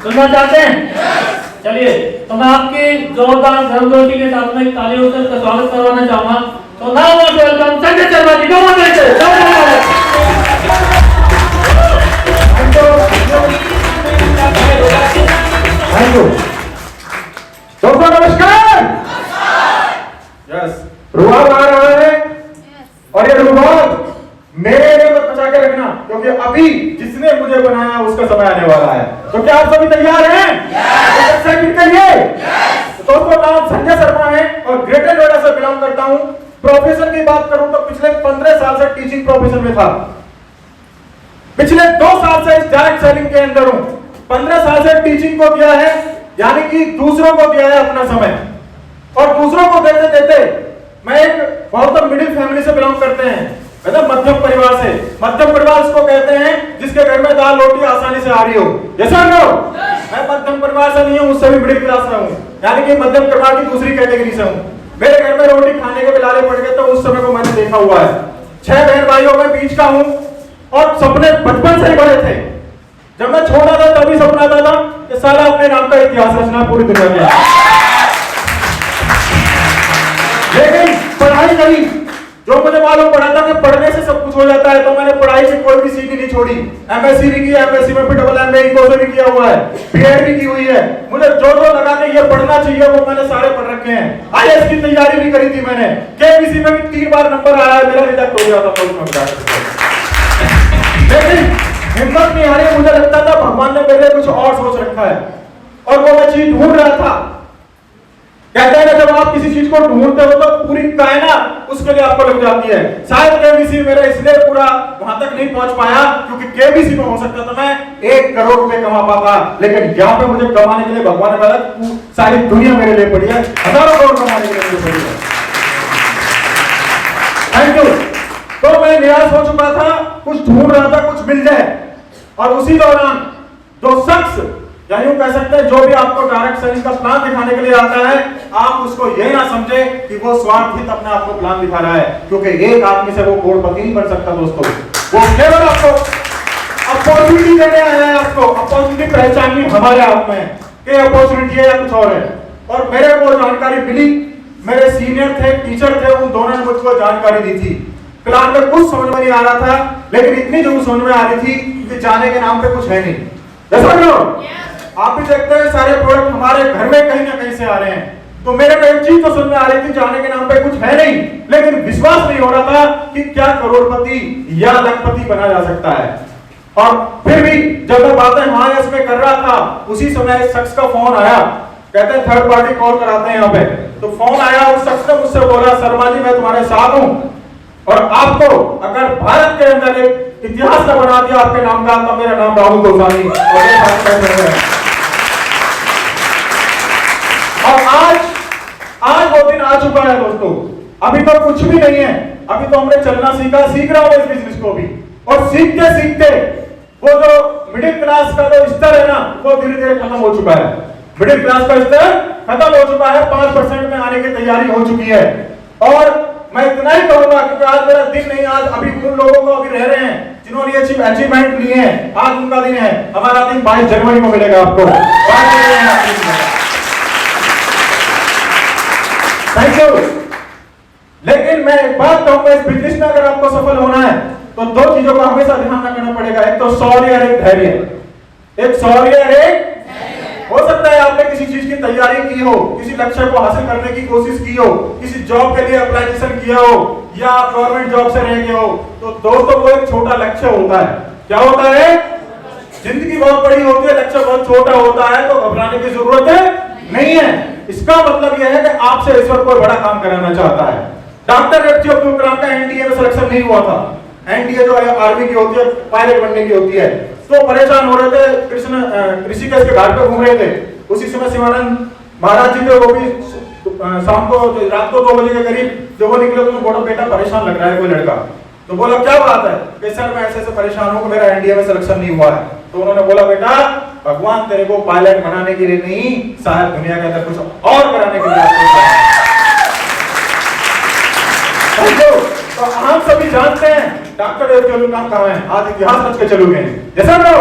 सुनना चाहते हैं? चलिए, तो मैं आपकी जोरदार गर्मजोशी के साथ में तालियों से स्वागत करवाना चाहूंगा। तो now welcome Sanjay Sharma ji. Thank you दोस्तों, नमस्कार। यस, रुआब आ रहा है और ये रुआब मेरे लिए मत बचा के रखना, क्योंकि अभी जिसने मुझे बनाया उसका समय आने वाला है। तो क्या आप सभी तैयार हैं? सेकंड करिए। दोस्तों, नाम संजय शर्मा है और ग्रेटर नोएडा से बिलोंग करता हूं। प्रोफेशन की बात करूं तो पिछले 15 साल से टीचिंग प्रोफेशन में था। पिछले 2 साल से इस डायरेक्ट सेलिंग के अंदर हूं। 15 साल से टीचिंग को दिया है, यानी कि दूसरों को दिया है अपना समय, और दूसरों को देते देते मैं एक बहुत मिडिल फैमिली से बिलोंग करते हैं, मतलब मध्यम परिवार से। मध्यम परिवार उसको कहते हैं जिसके घर में दाल रोटी आसानी से आ रही हो। जैसा लो, मैं मध्यम परिवार से नहीं हूं, उससे भी मिडिल क्लास से हूं, यानी कि मध्यम परिवार की दूसरी कैटेगरी से हूं। मेरे घर में रोटी खाने के बिलाले पड़ गए तो उस समय को मैंने देखा हुआ है। 6 बहन भाइयों में बीच का हूं और सपने बचपन से ही बड़े थे। जब मैं छोटा था तभी सपना आता था कि साला अपने नाम का इतिहास रचना पूरी दुनिया में। लेकिन पढ़ाई करी, जो मुझे मालूम पड़ा था कि पढ़ने से सब कुछ हो जाता है, तो मैंने पढ़ाई की कोई भी सीढ़ी नहीं छोड़ी। एमएससी भी की, एमएससी में फिर डबल एमए इंको से भी किया हुआ है, बीएड भी की हुई है। मुझे जो लगा कि ये पढ़ना चाहिए वो मैंने सारे पढ़ रखे हैं। आईएएस की तैयारी भी करी थी मैंने, केबीसी में भी 3 बार नंबर आया है, मेरा रिजल्ट हो गया था। लेकिन हिम्मत नहीं हारी, मुझे लगता था भगवान ने मेरे लिए कुछ और सोच रखा है, और वो मैं चीज ढूंढ रहा था। कहते हैं जब आप किसी चीज को ढूंढते हो तो पूरी कायनात उसके लिए आपको लग जाती है। शायद केबीसी मेरा इसलिए पूरा वहां तक नहीं पहुंच पाया क्योंकि केबीसी में हो सकता था मैं 1 करोड़ रुपए कमा पाता, लेकिन यहाँ पे मुझे कमाने के लिए भगवान ने बोला सारी दुनिया मेरे लिए पड़ी है, हजारों करोड़ कमाने के लिए मुझे पड़ी है। Thank you. तो मैं निराश हो चुका था, कुछ ढूंढ रहा था कुछ मिल जाए, और उसी दौरान जो शख्स, या यूं कह सकते हैं जो भी आपको डायरेक्ट सेलिंग का प्लान दिखाने के लिए आता है, आप उसको ये ना समझे कि वो स्वार्थहित अपने आप को प्लान दिखा रहा है, क्योंकि एक आदमी से वो करोड़पति नहीं बन सकता दोस्तों। वो केवल आपको अपॉर्चुनिटी देने आया है, आपको अपॉर्चुनिटी पहचाननी हमारे हाथ में है कि अपॉर्चुनिटी है या कुछ और है। और मेरे को जानकारी मिली, मेरे सीनियर थे, टीचर थे, उन दोनों ने मुझको जानकारी दी थी। प्लान में कुछ समझ में नहीं आ रहा था, लेकिन इतनी जरूर समझ में आ रही थी कि जाने के नाम पे कुछ है नहीं। जैसा आप भी देखते हैं सारे प्रोडक्ट हमारे घर में कहीं ना कहीं से आ रहे हैं, तो मेरे को एक चीज तो समझ में आ रही थी, जाने के नाम पे कुछ है नहीं, लेकिन विश्वास नहीं हो रहा था कि क्या करोड़पति या लखपति बना जा सकता है। और फिर भी जब मैं बातें हाँ यस में कर रहा था, उसी समय एक शख्स का फोन आया, कहते हैं थर्ड पार्टी कॉल कराते हैं यहाँ पे। तो फोन आया, उस शख्स ने मुझसे बोला, शर्मा जी मैं तुम्हारे साथ हूँ, और आपको अगर भारत के अंदर एक इतिहास न बना दिया आपके नाम का, तो मेरा नाम राहुल गोस्वामी और आज वो दिन आ चुका है दोस्तों। अभी तो कुछ भी नहीं है, अभी तो हमने चलना सीख रहा हूं इस बिजनेस को भी, और सीखते सीखते वो जो मिडिल क्लास का जो स्तर है ना, वो धीरे धीरे खत्म हो चुका है। मिडिल क्लास का स्तर खत्म हो चुका है, 5% में आने की तैयारी हो चुकी है। और मैं इतना ही कहूंगा क्योंकि आज मेरा दिन नहीं, आज अभी उन लोगों को अभी रह रहे हैं जिन्होंने अचीवमेंट लिए हैं, आज उनका दिन है। हमारा दिन 22 जनवरी को मिलेगा आपको। Thank you. लेकिन मैं एक बात कहूंगा, इस बिजनेस में अगर आपको सफल होना है तो 2 चीजों का हमेशा ध्यान रखना पड़ेगा, एक तो शौर्य और एक धैर्य। एक शौर्य और एक, हो सकता है आपने किसी चीज की तैयारी की हो, किसी लक्ष्य को हासिल करने की कोशिश की हो, किसी जॉब के लिए अप्लाइजेशन किया हो, या आप गवर्नमेंट जॉब से रह गए हो, तो दोस्तों वो एक छोटा लक्ष्य होता है। क्या होता है? जिंदगी बहुत बड़ी होती है, लक्ष्य बहुत छोटा होता है, तो घबराने की जरूरत नहीं है। इसका मतलब यह है कि आपसे ईश्वर कोई बड़ा काम कराना चाहता है। डॉक्टर एपीजे अब्दुल कलाम का एनडीए में सिलेक्शन नहीं हुआ था। एनडीए जो है आर्मी की होती है, पायलट बनने की होती है। तो परेशान हो रहे थे, कृष्ण ऋषिकेश के घाट पे घूम रहे थे, उसी समय शिवानंद महाराज जी थे, वो भी शाम को रात को 2 बजे के करीब जब वो निकले तो बोला बेटा परेशान लग रहा है कोई लड़का। तो बोला क्या बात है? कि सर मैं ऐसे परेशान हूँ, मेरा एनडीए में सिलेक्शन नहीं हुआ है। तो उन्होंने बोला बेटा भगवान तेरे को पायलट बनाने के लिए नहीं, शायद दुनिया के अंदर कुछ और कराने के लिए। तो हम सभी जानते हैं डॉक्टर एब्दुल कलाम कहाँ हैं? आज इतिहास रच के चलोगे जैसा करो।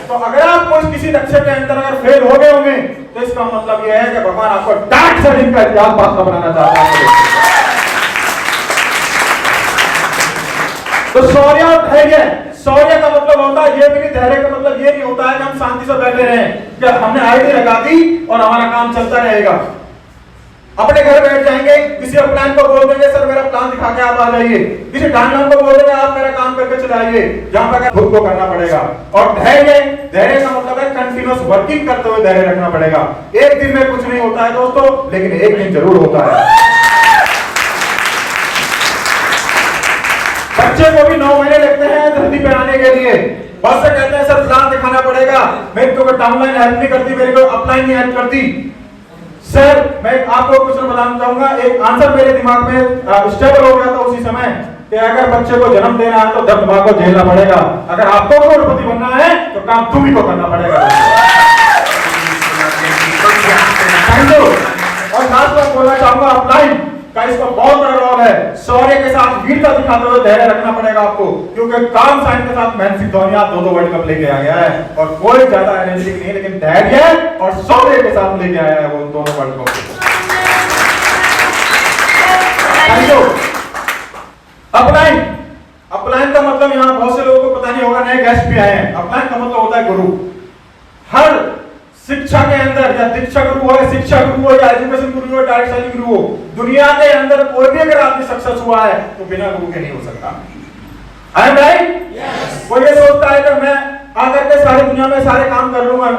तो अगर आप कोई किसी लक्ष्य के अंदर अगर फेल हो गए होंगे तो इसका मतलब यह है कि भगवान आपको डांट से इनका इतिहास बात बनाना चाहता है। तो शौर्य और धैर्य, शौर्य का मतलब होता है ये भी नहीं, धैर्य का मतलब ये नहीं होता है कि हम शांति से बैठे रहें कि हमने आईडी लगा दी और हमारा काम चलता रहेगा। अपने घर बैठ जाएंगे, किसी प्लान को बोल देंगे सर मेरा प्लान दिखा के आप आ जाइए, किसी डायनाम को बोल देंगे आप मेरा काम करके चलाइए, जहां पर खुद को करना पड़ेगा। और धैर्य, धैर्य का मतलब है कंटिन्यूअस वर्किंग करते हुए धैर्य रखना पड़ेगा। एक दिन में कुछ नहीं होता है दोस्तों, लेकिन एक दिन जरूर होता है। बच्चे को भी 9 महीने लगते हैं धरती पे आने के लिए। बस से कहते हैं सर प्लान दिखाना पड़ेगा, मेरे को डाउनलाइन हेल्प नहीं करती, मेरे को अपलाइन नहीं हेल्प करती। सर मैं आपको कुछ बताना चाहूंगा, एक आंसर मेरे दिमाग में स्टेबल हो गया था उसी समय कि अगर बच्चे को जन्म देना है तो दिमाग को झेलना पड़ेगा, अगर आपको करोड़पति बनना है तो काम तुम ही को करना पड़ेगा। और खास बात बोलना चाहूंगा अपलाइन का इसका बहुत बड़ा रोल है। शौर्य के साथ वीरता दिखाते हुए धैर्य रखना पड़ेगा आपको, क्योंकि काम साइन के साथ महेंद्र सिंह धोनी 2 वर्ल्ड कप लेके आ गया है और कोई ज्यादा एनर्जी नहीं, लेकिन धैर्य और शौर्य के साथ लेके आया है वो दोनों वर्ल्ड कप। अपलाइन, अपलाइन का मतलब यहाँ बहुत से लोगों को पता नहीं होगा, नए गेस्ट भी आए हैं। अपलाइन का मतलब होता है गुरु। हर शिक्षा के अंदर या दीक्षा गुरु हो, शिक्षा गुरु हो या एजुकेशन गुरु हो, डायरेक्ट सेलिंग गुरु हो, दुनिया के अंदर कोई भी अगर आदमी सक्सेस हुआ है तो बिना गुरु के नहीं हो सकता। I am right? वो ये सोचता है कि मैं आकर के सारी दुनिया में सारे काम कर लूंगा।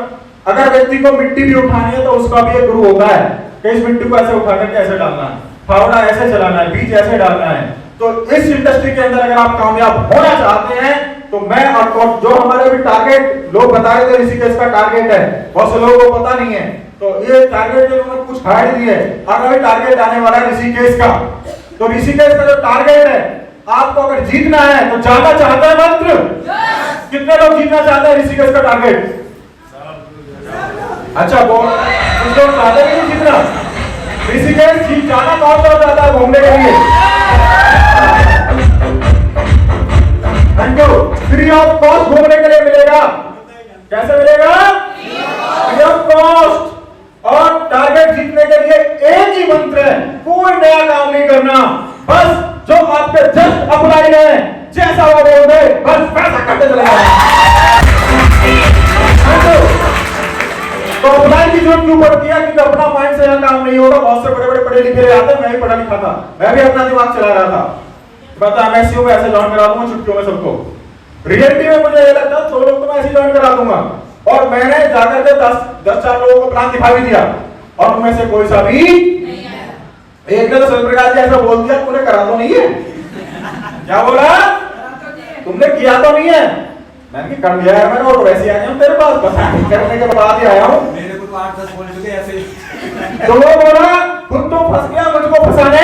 अगर व्यक्ति को मिट्टी भी उठानी है तो उसका भी एक गुरु होता है कि इस मिट्टी को ऐसे उठा करके ऐसे डालना है, फावड़ा ऐसे चलाना है, बीज ऐसे डालना है। तो इस इंडस्ट्री के अंदर अगर आप कामयाब होना चाहते हैं तो मैं और जो हमारे भी टारगेट लोग बता रहे थे ऋषिकेश का टारगेट है, बहुत से लोगों को पता नहीं है, तो ये टारगेट जो उन्होंने कुछ हाइड दिए, अगर टारगेट आने वाला है ऋषिकेश का, तो ऋषिकेश का जो टारगेट है आपको अगर जीतना है तो जाना चाहता है मंत्र? कितने लोग जीतना चाहते हैं ऋषिकेश का टारगेट? अच्छा बोल, कुछ लोग चाहते हैं जीतना। ऋषिकेश जीत जाना कौन सा चाहता है घूमने के लिए? फ्री ऑफ कॉस्ट घूमने के लिए मिलेगा। कैसे मिलेगा? Free of cost. और टारगेट जीतने के लिए एक ही मंत्र है, कोई नया काम नहीं करना, बस जो आपके जस्ट अपलाइन है जैसा वो बोल दे बस पैसा करते चले जाओ। तो अपलाइन की जरूरत क्यों पड़ती है? क्योंकि अपना माइंड से यह काम नहीं होगा। बहुत से बड़े बड़े पढ़े लिखे आते हैं, मैं भी पढ़ा लिखा था, मैं भी अपना दिमाग चला रहा था, पता मैक्सियो में ऐसे ज्वाइन करा दूंगा छुट्टियों में सबको। रियलिटी में मुझे ये लगता है 2 लोग तो मैं ऐसे ज्वाइन करा दूंगा। और मैंने जाकर के 10 लोगों को प्लान दिखा भी दिया और उनमें से कोई सा भी एक ने तो सत्यप्रकाश जी ऐसा बोल दिया तूने करा तो नहीं है। क्या बोला? तुमने किया तो नहीं है। मैंने कर दिया है मैंने, और वैसे आ गया तेरे पास बता करने के बाद ही आया हूं। मेरे को तो 8-10 बोल चुके ऐसे। तो वो बोला खुद तो फंस गया, मुझको फंसाने।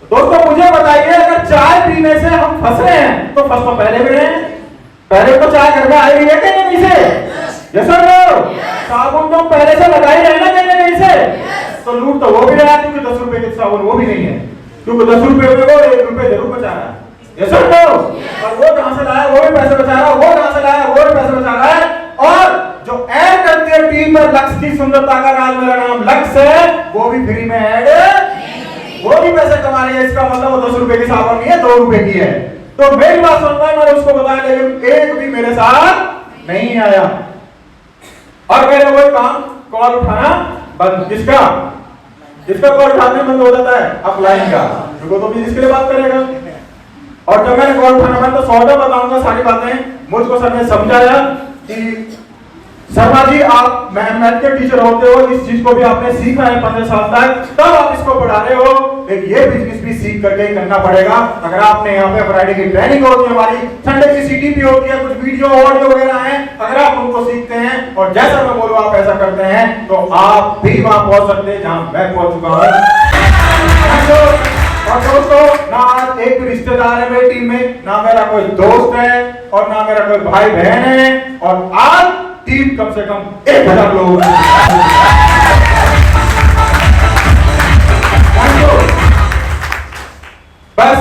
दोस्तों मुझे बताइए अगर चाय पीने से हम फंस रहे हैं तो फंस तो पहले भी रहे, पहले तो चाय घर में आई हुई है कि नहीं से? जैसा साबुन तो पहले से लगाई रहे ना कि नहीं से? तो लूट तो वो भी रहा क्योंकि 10 रुपए के साबुन वो भी नहीं है, क्योंकि 10 रुपए में वो 1 रुपए जरूर बचा रहा है। जैसा और वो कहां से लाया? वो भी पैसे बचा रहा है, वो कहां से लाया? वो भी पैसे बचा रहा है। और जो ऐड करती है टीम पर लक्ष्य की सुंदरता का राज मेरा नाम लक्ष्य है, वो भी फ्री में ऐड, वो भी पैसे कमा रही है। इसका मतलब वो 10 रुपए की साबुन नहीं है, 2 रुपए की है। तो मेरी बात सुन रहा है, मैंने उसको बताया लेकिन एक भी मेरे साथ नहीं आया। और मैंने वही काम कॉल उठाना बंद। किसका? जिसका कॉल उठाने बंद हो जाता है अपलाइन का, क्योंकि तो भी इसके लिए बात करेगा। और जब मैंने कॉल उठाना बंद तो सौदा बताऊंगा सारी बातें। मुझको सर ने समझाया कि शर्मा जी आप मैथ के टीचर होते हो, इस चीज को भी आपने सीखा है 15 साल तक, तब आप इसको पढ़ा रहे हो, लेकिन ये बिजनेस भी सीख करके करना पड़ेगा। अगर आपने यहाँ पे फ्राइडे की ट्रेनिंग होती है, हमारी संडे की सीटीपी होती है, कुछ वीडियो ऑडियो वगैरह हैं, अगर आप उनको सीखते हैं और जैसा मैं बोलूं आप ऐसा करते हैं तो आप भी वहां पहुंच सकते हैं जहां मैं पहुंच चुका हूं। और दोस्तों ना एक रिश्तेदार है मेरी टीम में, ना मेरा कोई दोस्त है और ना मेरा कोई भाई बहन है, और आज टीम कम से कम 1000 लोग। बस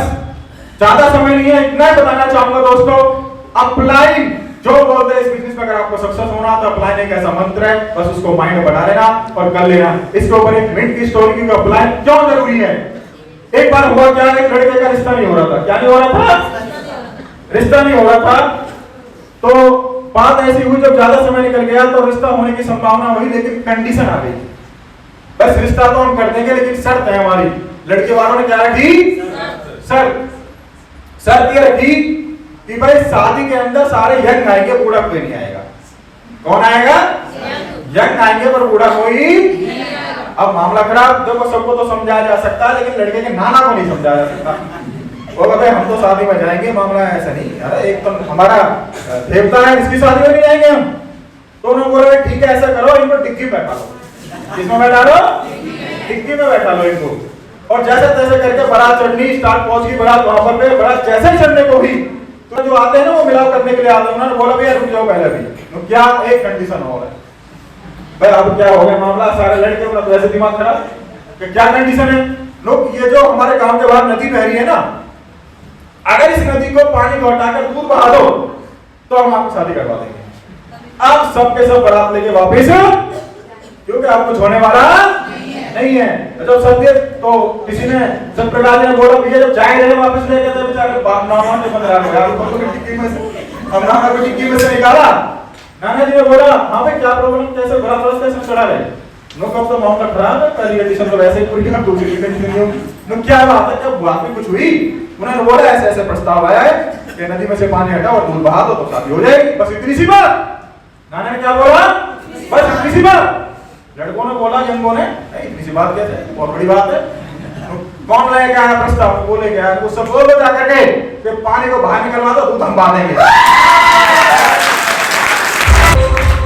ज्यादा समय नहीं है, इतना ही बताना चाहूंगा दोस्तों। अपलाइन जो बोलते हैं इस बिजनेस में, अगर आपको सक्सेस होना तो अपलाइन एक ऐसा मंत्र है, बस उसको माइंड में बना लेना और कर लेना। इसके ऊपर एक मिनट की स्टोरी की अपलाइन क्यों जरूरी है। एक बार हुआ क्या, एक लड़के का रिश्ता नहीं हो रहा था। क्या नहीं हो रहा था? रिश्ता नहीं हो रहा था। तो बात ऐसी हुई, जब ज्यादा समय निकल गया तो रिश्ता होने की संभावना हुई, लेकिन कंडीशन आ गई। बस रिश्ता तो हम कर देंगे, लेकिन शर्त है हमारी। लड़के वालों ने क्या रखी? शर्त ये रखी कि भाई शादी के अंदर सारे यंग आएंगे, बूढ़ा कोई नहीं आएगा। कौन आएगा? यंग आएंगे, पर बूढ़ा कोई। अब मामला खराब। देखो, सबको तो समझाया जा सकता है, लेकिन लड़के के नाना को नहीं समझाया जा सकता। वो कहते हैं हम तो शादी में जाएंगे, मामला ऐसा नहीं। अरे एक तो हमारा देवता है, इसकी शादी में नहीं जाएंगे हम। तो उन्होंने बोला ठीक है, ऐसा करो, इनको डिग्गी में बैठा लो। किसमें बैठा लो? डिग्गी में बैठा लो इनको। और जैसे तैसे करके बारात चढ़नी स्टार्ट, पहुंच गई बारात वहां पर। पे बारात जैसे ही चढ़ने को हुई तो जो आते हैं ना वो मिलाप करने के लिए आते हैं, उन्होंने बोला भैया रुक जाओ पहले भी। तो क्या एक कंडीशन हो रहा है भाई, अब क्या हो गया मामला। सारे लड़के अपना वैसे दिमाग खराब कि क्या कंडीशन है। लोग, ये जो हमारे गांव के बाहर नदी बह रही है ना, अगर इस नदी को पानी को हटाकर दूध बहा दो तो हम आपको शादी करवा देंगे। आप सबके सब बारात लेके वापस, क्योंकि आपको छोड़ने वाला नहीं है। जब सत्य तो किसी ने सत्यप्रकाश ने बोला भैया जब जाए रहे वापस ले गए थे बेचारे बाप नाना ने बंद रहा यार, तो टिक्की में से हम नाना को टिक्की में से निकाला। नाना जी ने बोला हां भाई क्या प्रॉब्लम, कैसे बारात वाले कैसे चढ़ा रहे? नो कब तो मामला खराब है, पहली कंडीशन तो वैसे ही पूरी कर, दूसरी कंडीशन नहीं हो। नो क्या बात है, क्या बात में कुछ हुई? उन्होंने बोला ऐसे ऐसे प्रस्ताव आया है कि नदी में से पानी हटा और दूध बहा दो तो शादी हो जाएगी। बस इतनी सी बात। नाना ने क्या बोला? बस इतनी सी बात। लड़कों ने बोला, यंगों ने नहीं इतनी सी बात कैसे, बहुत बड़ी बात है। कौन लेके आया प्रस्ताव? बोले गया वो सब बोलो जाकर के कि पानी को बाहर निकलवा दो, दूध हम बहा देंगे।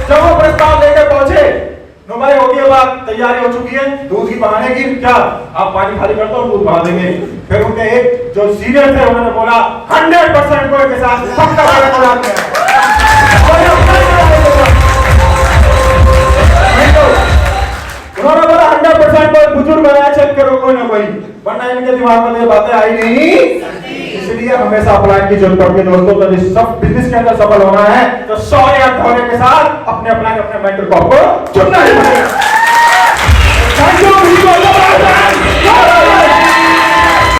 जब वो प्रस्ताव लेकर पहुंचे, नो भाई हो गई बात, तैयारी हो चुकी है दूध की बहाने की। क्या आप पानी खाली कर दो और दूध बहा देंगे। फिर उनके एक जो सीनियर थे उन्होंने बोला 100% को के साथ पक्का वाला कराते हैं। उन्होंने बोला 100% कोई बुजुर्ग आया चेक करो कोई ना कोई, वरना इनके दिमाग में ये बातें आई नहीं। इसलिए हमेशा अपलाइन की जरूरत पड़ती है दोस्तों। तो इस सब बिजनेस के अंदर सफल होना है तो 100 या 100 के साथ अपने अपलाइन अपने मेंटर को आपको चुनना ही पड़ेगा।